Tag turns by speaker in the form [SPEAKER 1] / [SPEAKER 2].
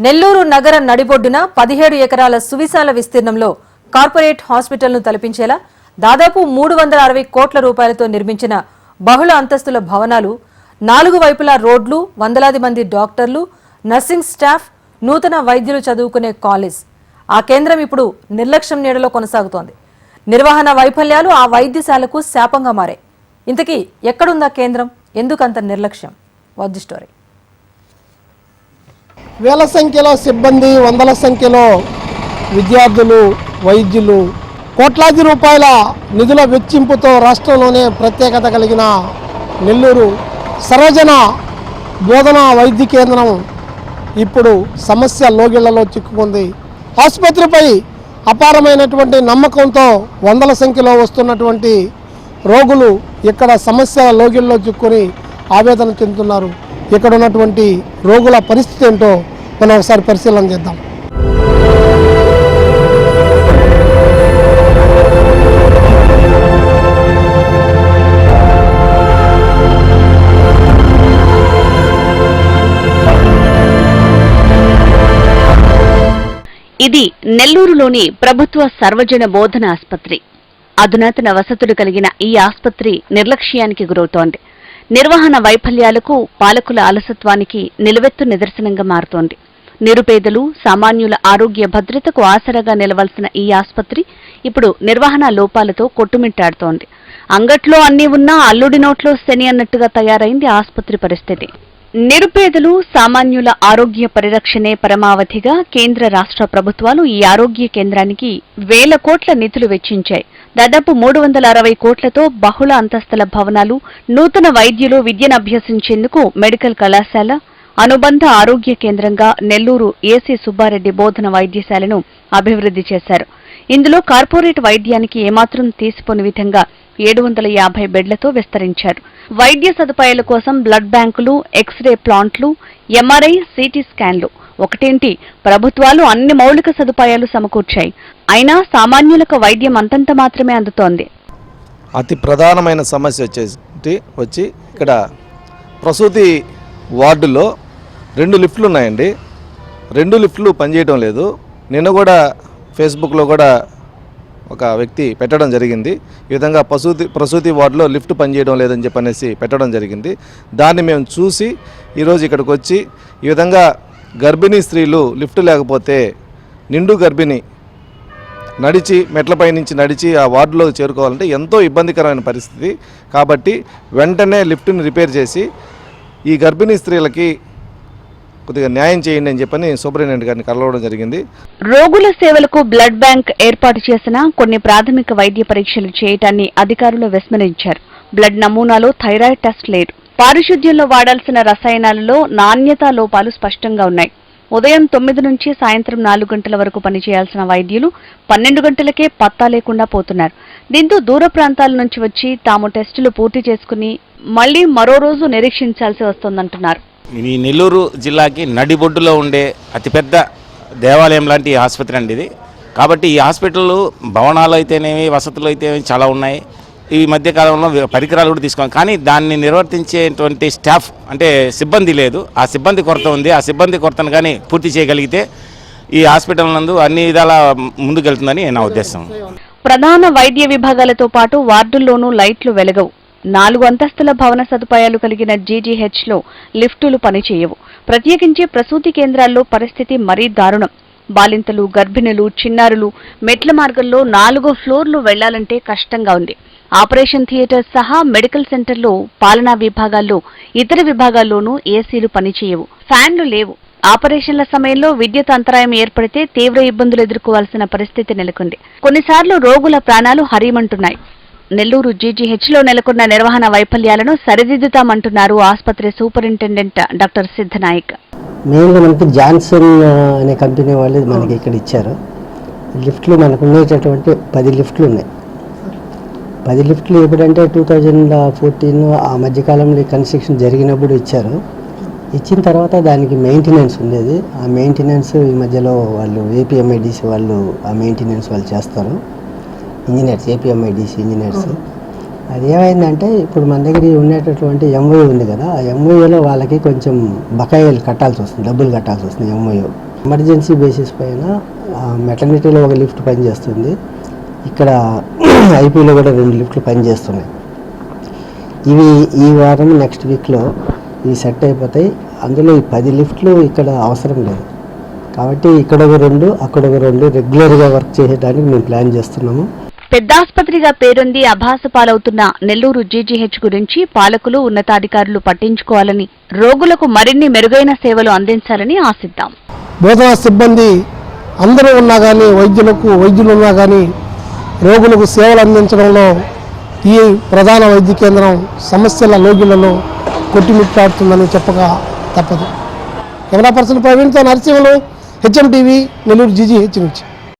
[SPEAKER 1] నెల్లూరు నగర నడిబొడ్డున 17 ఎకరాల సువిశాల విస్తీర్ణంలో కార్పొరేట్ హాస్పిటల్ను తలపించేలా దాదాపు 360 కోట్ల రూపాయలతో నిర్మించిన బహుళ అంతస్తుల భవనాలు, 4 వైపులా రోడ్లు, వందలాది మంది డాక్టర్లు, నర్సింగ్ స్టాఫ్, నూతన వైద్యులు చదువుకునే కాలేజ్. ఆ కేంద్రం ఇప్పుడు నిర్లక్ష్యం నీడలో కొనసాగుతోంది. నిర్వహణ వైఫల్యాలు ఆ వైద్యశాలకు శాపంగా మారాయి. ఇంతకీ ఎక్కడుందా కేంద్రం? ఎందుకంత నిర్లక్ష్యం? Watch the story.
[SPEAKER 2] వేల సంఖ్యలో సిబ్బంది, వందల సంఖ్యలో విద్యార్థులు, వైద్యులు, కోట్లాది రూపాయల నిధుల వెచ్చింపుతో రాష్ట్రంలోనే ప్రత్యేకత కలిగిన నెల్లూరు సర్వజన బోధన వైద్య కేంద్రం ఇప్పుడు సమస్య లోగిళ్లలో చిక్కుకుంది. ఆసుపత్రిపై అపారమైనటువంటి నమ్మకంతో వందల సంఖ్యలో వస్తున్నటువంటి రోగులు ఇక్కడ సమస్య లోగిళ్లలో చిక్కుని ఆవేదన చెందుతున్నారు. ఇక్కడ ఉన్నటువంటి రోగుల పరిస్థితి ఏంటో మనం ఒకసారి పరిశీలన చేద్దాం.
[SPEAKER 3] ఇది నెల్లూరులోని ప్రభుత్వ సర్వజన బోధన ఆసుపత్రి. అధునాతన వసతులు కలిగిన ఈ ఆసుపత్రి నిర్లక్ష్యానికి గురవుతోంది. నిర్వహణ వైఫల్యాలకు, పాలకుల అలసత్వానికి నిలువెత్తు నిదర్శనంగా మారుతోంది. నిరుపేదలు, సామాన్యుల ఆరోగ్య భద్రతకు ఆసరాగా నిలవాల్సిన ఈ ఆసుపత్రి ఇప్పుడు నిర్వహణ లోపాలతో కొట్టుమిట్టాడుతోంది. అంగట్లో అన్నీ ఉన్నా అల్లుడి నోట్లో శని అన్నట్టుగా తయారైంది ఆసుపత్రి పరిస్థితి. నిరుపేదలు, సామాన్యుల ఆరోగ్య పరిరక్షణే పరమావధిగా కేంద్ర రాష్ట్ర ప్రభుత్వాలు ఈ ఆరోగ్య కేంద్రానికి వేల కోట్ల నిధులు వెచ్చించాయి. దాదాపు 360 కోట్లతో బహుళ అంతస్తుల భవనాలు, నూతన వైద్యులు విద్యను అభ్యసించేందుకు మెడికల్ కళాశాల, అనుబంధ ఆరోగ్య కేంద్రంగా నెల్లూరు ఏసీ సుబ్బారెడ్డి బోధన వైద్యశాలను అభివృద్ధి చేశారు. ఇందులో కార్పొరేట్ వైద్యానికి ఏమాత్రం తీసిపోని విధంగా 750 బెడ్లతో విస్తరించారు. వైద్య సదుపాయాల కోసం బ్లడ్ బ్యాంకులు, ఎక్స్రే ప్లాంట్లు, ఎంఆర్ఐ, సిటీ స్కాన్లు ఒకటేంటి, ప్రభుత్వాలు అన్ని మౌలిక సదుపాయాలు సమకూర్చాయి. అయినా సామాన్యులకు వైద్యం అంతంత మాత్రమే అందుతోంది.
[SPEAKER 4] అతి ప్రధానమైన సమస్య వచ్చి ఇక్కడ ప్రసూతి వార్డులో 2 లిఫ్ట్లు ఉన్నాయండి. 2 లిఫ్ట్లు పనిచేయడం లేదు. నిన్న కూడా ఫేస్బుక్లో కూడా ఒక వ్యక్తి పెట్టడం జరిగింది. ఈ విధంగా ప్రసూతి వార్డులో లిఫ్ట్ పనిచేయడం లేదని చెప్పనేసి పెట్టడం జరిగింది. దాన్ని మేము చూసి ఈరోజు ఇక్కడికి వచ్చి ఈ విధంగా గర్భిణీ స్త్రీలు లిఫ్ట్ లేకపోతే నిండు గర్భిణి మెట్లపై నుంచి నడిచి ఆ వార్డులో చేరుకోవాలంటే ఎంతో ఇబ్బందికరమైన పరిస్థితి. కాబట్టి వెంటనే లిఫ్ట్ని రిపేర్ చేసి ఈ గర్భిణీ స్త్రీలకి కొద్దిగా న్యాయం చేయండి అని చెప్పని సూపరింటెండెంట్ గారిని కలవడం జరిగింది.
[SPEAKER 3] రోగుల సేవలకు బ్లడ్ బ్యాంక్ ఏర్పాటు చేసిన కొన్ని ప్రాథమిక వైద్య పరీక్షలు చేయటాన్ని అధికారులు విస్మరించారు. బ్లడ్ నమూనాలో థైరాయిడ్ టెస్ట్ లేదు. పారిశుద్ధ్యంలో వాడాల్సిన రసాయనాలలో నాణ్యతా లోపాలు స్పష్టంగా ఉన్నాయి. ఉదయం 9 నుంచి సాయంత్రం 4 గంటల వరకు పనిచేయాల్సిన వైద్యులు 12 గంటలకే పత్తా లేకుండా పోతున్నారు. దీంతో దూర ప్రాంతాల నుంచి వచ్చి తాము టెస్టులు పూర్తి చేసుకుని మళ్లీ మరో రోజు నిరీక్షించాల్సి వస్తోందంటున్నారు.
[SPEAKER 5] ఈ నెల్లూరు జిల్లాకి నడిబొడ్డులో ఉండే అతిపెద్ద దేవాలయం లాంటి ఆసుపత్రి అండి ఇది. కాబట్టి ఈ హాస్పిటల్ భవనాలు అయితేనేమి, వసతులు అయితేనేమి చాలా ఉన్నాయి. ఈ మధ్యకాలంలో పరికరాలు కూడా తీసుకోవాలి. కానీ దాన్ని నిర్వర్తించేటువంటి స్టాఫ్ అంటే సిబ్బంది లేదు. ఆ సిబ్బంది కొరత ఉంది. ఆ సిబ్బంది కొరతను కానీ పూర్తి చేయగలిగితే ఈ హాస్పిటల్ నందు అన్ని విధాల ముందుకెళ్తుందని నా ఉద్దేశం.
[SPEAKER 3] ప్రధాన వైద్య విభాగాలతో పాటు వార్డుల్లోనూ లైట్లు వెలగవు. 4 అంతస్తుల భవన సదుపాయాలు కలిగిన జీజీహెచ్లో లిఫ్టులు పనిచేయవు. ప్రత్యేకించి ప్రసూతి కేంద్రాల్లో పరిస్థితి మరీ దారుణం. బాలింతలు, గర్భిణులు, చిన్నారులు మెట్ల మార్గంలో 4 ఫ్లోర్లు వెళ్లాలంటే కష్టంగా ఉంది. ఆపరేషన్ థియేటర్ సహా మెడికల్ సెంటర్లో, పాలనా విభాగాల్లో, ఇతర విభాగాల్లోనూ ఏసీలు పనిచేయవు. ఫ్యాన్లు లేవు. ఆపరేషన్ల సమయంలో విద్యుత్ అంతరాయం ఏర్పడితే తీవ్ర ఇబ్బందులు ఎదుర్కోవాల్సిన పరిస్థితి నెలకొంది. కొన్నిసార్లు రోగుల ప్రాణాలు హరీమంటున్నాయి. నెల్లూరు జీజీహెచ్లో నెలకొన్న నిర్వహణ వైఫల్యాలను సరిదిద్దుతామంటున్నారు ఆసుపత్రి సూపరింటెండెంట్ డాక్టర్ సిద్ధనాయక్.
[SPEAKER 6] మెయిన్గా మనకి జాన్సన్ అనే కంపెనీ వాళ్ళు మనకి ఇక్కడ ఇచ్చారు. లిఫ్ట్లు మనకు ఉండేటటువంటి 10 లిఫ్ట్లు ఉన్నాయి. 10 లిఫ్ట్లు ఎప్పుడంటే 2014 ఆ మధ్యకాలంలో కన్స్ట్రక్షన్ జరిగినప్పుడు ఇచ్చారు. ఇచ్చిన తర్వాత దానికి మెయింటెనెన్స్ ఉండేది. ఆ మెయింటెనెన్స్ ఈ మధ్యలో వాళ్ళు ఏపీఎంఐడిసి వాళ్ళు ఆ మెయింటెనెన్స్ వాళ్ళు చేస్తారు. Engineers, APMIDC engineers. అది ఏమైందంటే ఇప్పుడు మన దగ్గర ఉండేటటువంటి ఎంఓయూ ఉంది కదా, ఆ ఎంఓయూలో వాళ్ళకి కొంచెం బకాయిలు కట్టాల్సి వస్తుంది, డబ్బులు కట్టాల్సి వస్తుంది ఎంఓయూ. ఎమర్జెన్సీ బేసిస్ పైన మెటర్నిటీలో ఒక లిఫ్ట్ పనిచేస్తుంది, ఇక్కడ ఐపీలో కూడా 2 లిఫ్ట్లు పనిచేస్తున్నాయి. ఇవి ఈ వారం నెక్స్ట్ వీక్లో ఇవి సెట్ అయిపోతాయి. అందులో ఈ 10 లిఫ్ట్లు ఇక్కడ అవసరం లేదు కాబట్టి ఇక్కడ ఒక 2 అక్కడ ఒక 2 రెగ్యులర్గా వర్క్ చేయడానికి మేము ప్లాన్ చేస్తున్నాము.
[SPEAKER 3] పెద్ద ఆసుపత్రిగా పేరొంది అభాసపాలవుతున్న నెల్లూరు జీజీహెచ్ గురించి పాలకులు, ఉన్నతాధికారులు పట్టించుకోవాలని, రోగులకు మరిన్ని మెరుగైన సేవలు అందించాలని ఆశిద్దాం.
[SPEAKER 2] బోధనా సిబ్బంది అందరూ ఉన్నా కానీ, వైద్యులు ఉన్నా కానీ రోగులకు సేవలు అందించడంలో ఈ ప్రధాన వైద్య కేంద్రం సమస్యల లోగిళ్లలో కొట్టిమిట్లాడుతుందని చెప్పక తప్పదు. కెమెరా పర్సన్ ప్రవీణ్తో Narasimhulu, HM TV, Nellore GGH నుంచి.